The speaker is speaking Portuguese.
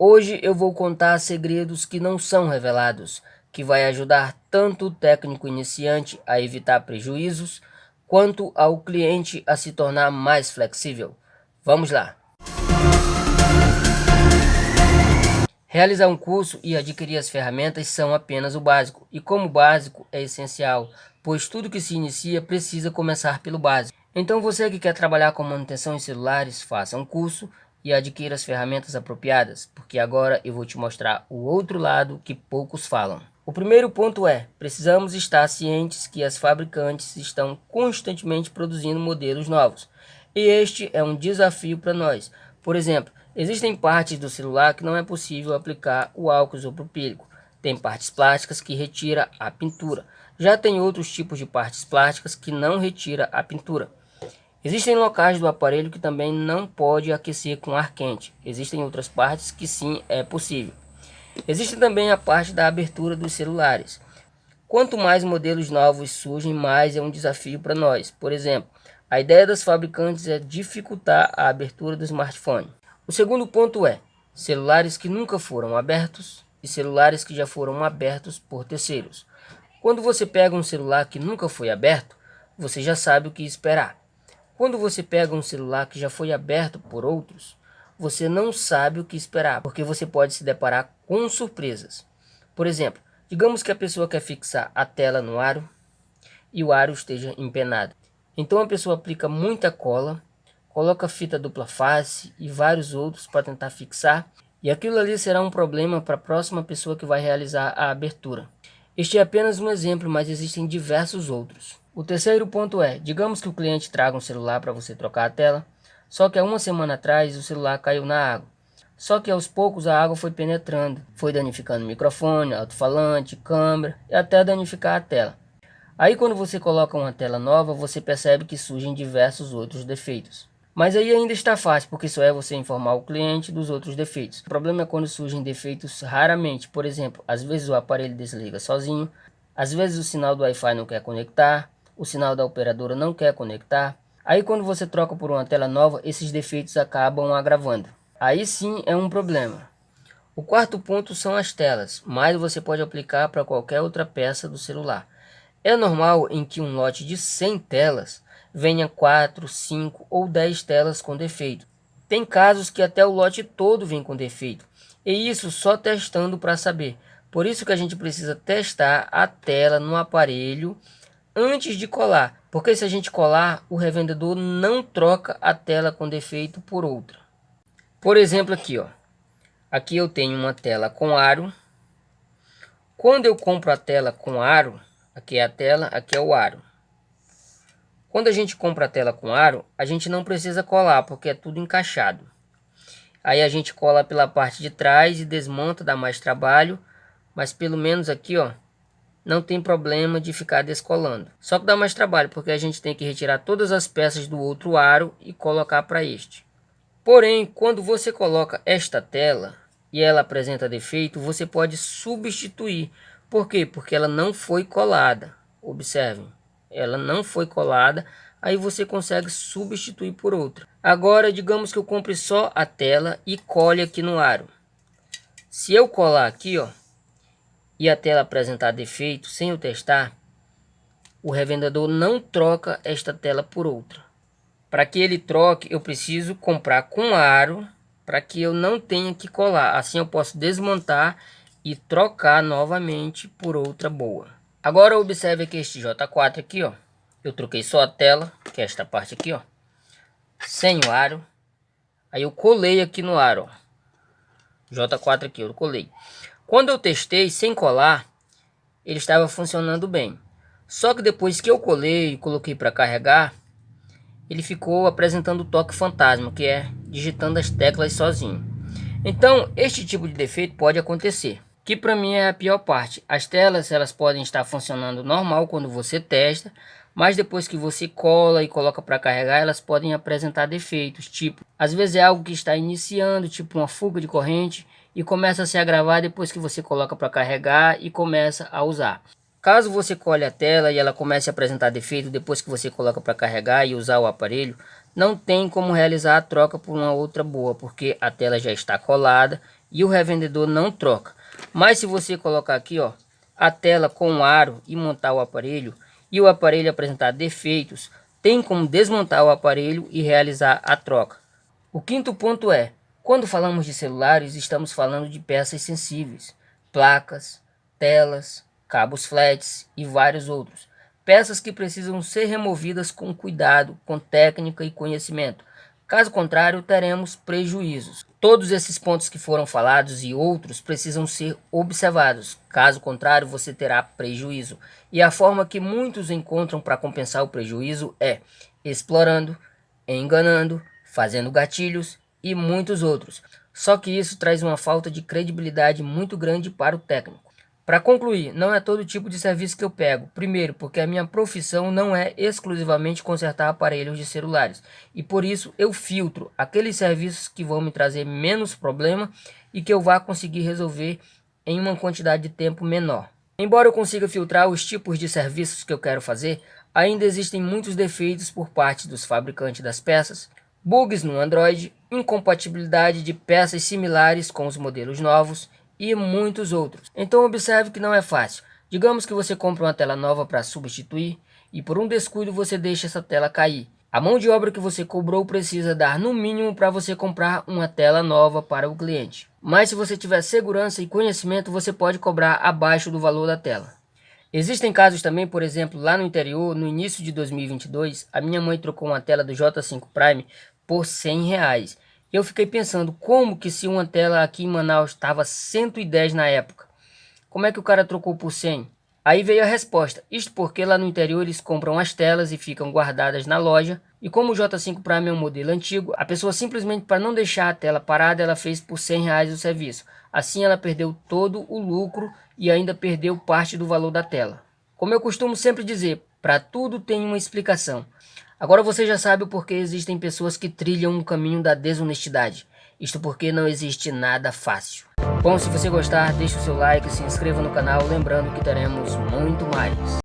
Hoje eu vou contar segredos que não são revelados, que vai ajudar tanto o técnico iniciante a evitar prejuízos, quanto ao cliente a se tornar mais flexível. Vamos lá! Realizar um curso e adquirir as ferramentas são apenas o básico, e como básico é essencial, pois tudo que se inicia precisa começar pelo básico. Então você que quer trabalhar com manutenção em celulares, faça um curso e adquira as ferramentas apropriadas, porque agora eu vou te mostrar o outro lado que poucos falam. O primeiro ponto é, precisamos estar cientes que as fabricantes estão constantemente produzindo modelos novos, e este é um desafio para nós. Por exemplo, existem partes do celular que não é possível aplicar o álcool isopropílico. Tem partes plásticas que retira a pintura. Já tem outros tipos de partes plásticas que não retira a pintura. Existem locais do aparelho que também não pode aquecer com ar quente. Existem outras partes que sim é possível. Existe também a parte da abertura dos celulares. Quanto mais modelos novos surgem, mais é um desafio para nós. Por exemplo, a ideia das fabricantes é dificultar a abertura do smartphone. O segundo ponto é celulares que nunca foram abertos e celulares que já foram abertos por terceiros. Quando você pega um celular que nunca foi aberto, você já sabe o que esperar. Quando você pega um celular que já foi aberto por outros, você não sabe o que esperar, porque você pode se deparar com surpresas. Por exemplo, digamos que a pessoa quer fixar a tela no aro e o aro esteja empenado. Então a pessoa aplica muita cola, coloca fita dupla face e vários outros para tentar fixar, e aquilo ali será um problema para a próxima pessoa que vai realizar a abertura. Este é apenas um exemplo, mas existem diversos outros. O terceiro ponto é, digamos que o cliente traga um celular para você trocar a tela, só que há uma semana atrás o celular caiu na água. Só que aos poucos a água foi penetrando, foi danificando o microfone, alto-falante, câmera e até danificar a tela. Aí quando você coloca uma tela nova, você percebe que surgem diversos outros defeitos. Mas aí ainda está fácil, porque só é você informar o cliente dos outros defeitos. O problema é quando surgem defeitos raramente. Por exemplo, às vezes o aparelho desliga sozinho, às vezes o sinal do Wi-Fi não quer conectar, o sinal da operadora não quer conectar. Aí quando você troca por uma tela nova, esses defeitos acabam agravando. Aí sim é um problema. O quarto ponto são as telas, mas você pode aplicar para qualquer outra peça do celular. É normal em que um lote de 100 telas venha 4, 5 ou 10 telas com defeito. Tem casos que até o lote todo vem com defeito, e isso só testando para saber. Por isso que a gente precisa testar a tela no aparelho antes de colar, porque se a gente colar, o revendedor não troca a tela com defeito por outra. Por exemplo aqui, ó. Aqui eu tenho uma tela com aro. Quando eu compro a tela com aro, aqui é a tela, aqui é o aro. Quando a gente compra a tela com aro, a gente não precisa colar, porque é tudo encaixado. Aí a gente cola pela parte de trás e desmonta, dá mais trabalho, mas pelo menos aqui, ó, não tem problema de ficar descolando. Só que dá mais trabalho, porque a gente tem que retirar todas as peças do outro aro e colocar para este. Porém, quando você coloca esta tela e ela apresenta defeito, você pode substituir. Por quê? Porque ela não foi colada. Observem, ela não foi colada, aí você consegue substituir por outra. Agora, digamos que eu compre só a tela e cole aqui no aro. Se eu colar aqui, ó, e a tela apresentar defeito sem eu testar, o revendedor não troca esta tela por outra. Para que ele troque, eu preciso comprar com aro, para que eu não tenha que colar. Assim eu posso desmontar e trocar novamente por outra boa. Agora observe que este J4 aqui, ó, eu troquei só a tela, que é esta parte aqui, ó, sem o aro. Aí eu colei aqui no aro, ó. J4 aqui, eu colei. Quando eu testei sem colar, ele estava funcionando bem. Só que depois que eu colei e coloquei para carregar, ele ficou apresentando o toque fantasma, que é digitando as teclas sozinho. Então, este tipo de defeito pode acontecer, que para mim é a pior parte. As telas, elas podem estar funcionando normal quando você testa, mas depois que você cola e coloca para carregar, elas podem apresentar defeitos, tipo, às vezes é algo que está iniciando, tipo uma fuga de corrente, e começa a se agravar depois que você coloca para carregar e começa a usar. Caso você colhe a tela e ela comece a apresentar defeito depois que você coloca para carregar e usar o aparelho, não tem como realizar a troca por uma outra boa, porque a tela já está colada e o revendedor não troca. Mas se você colocar aqui, ó, a tela com o aro e montar o aparelho, e o aparelho apresentar defeitos, tem como desmontar o aparelho e realizar a troca. O quinto ponto é, quando falamos de celulares, estamos falando de peças sensíveis, placas, telas, cabos flats e vários outros. Peças que precisam ser removidas com cuidado, com técnica e conhecimento. Caso contrário, teremos prejuízos. Todos esses pontos que foram falados e outros precisam ser observados. Caso contrário, você terá prejuízo. E a forma que muitos encontram para compensar o prejuízo é explorando, enganando, fazendo gatilhos e muitos outros. Só que isso traz uma falta de credibilidade muito grande para o técnico. Para concluir, não é todo tipo de serviço que eu pego. Primeiro, porque a minha profissão não é exclusivamente consertar aparelhos de celulares. E por isso eu filtro aqueles serviços que vão me trazer menos problema e que eu vá conseguir resolver em uma quantidade de tempo menor. Embora eu consiga filtrar os tipos de serviços que eu quero fazer, ainda existem muitos defeitos por parte dos fabricantes das peças, bugs no Android, incompatibilidade de peças similares com os modelos novos e muitos outros. Então observe que não é fácil. Digamos que você compra uma tela nova para substituir e por um descuido você deixa essa tela cair. A mão de obra que você cobrou precisa dar no mínimo para você comprar uma tela nova para o cliente. Mas se você tiver segurança e conhecimento, você pode cobrar abaixo do valor da tela. Existem casos também, por exemplo, lá no interior, no início de 2022, a minha mãe trocou uma tela do J5 Prime por R$100. Eu fiquei pensando, como que se uma tela aqui em Manaus estava 110 na época, como é que o cara trocou por 100? Aí veio a resposta, isto porque lá no interior eles compram as telas e ficam guardadas na loja, e como o J5 Prime é um modelo antigo, a pessoa simplesmente para não deixar a tela parada, ela fez por R$100 o serviço. Assim ela perdeu todo o lucro e ainda perdeu parte do valor da tela. Como eu costumo sempre dizer, para tudo tem uma explicação. Agora você já sabe o porquê existem pessoas que trilham o caminho da desonestidade. Isto porque não existe nada fácil. Bom, se você gostar, deixe o seu like, se inscreva no canal, lembrando que teremos muito mais.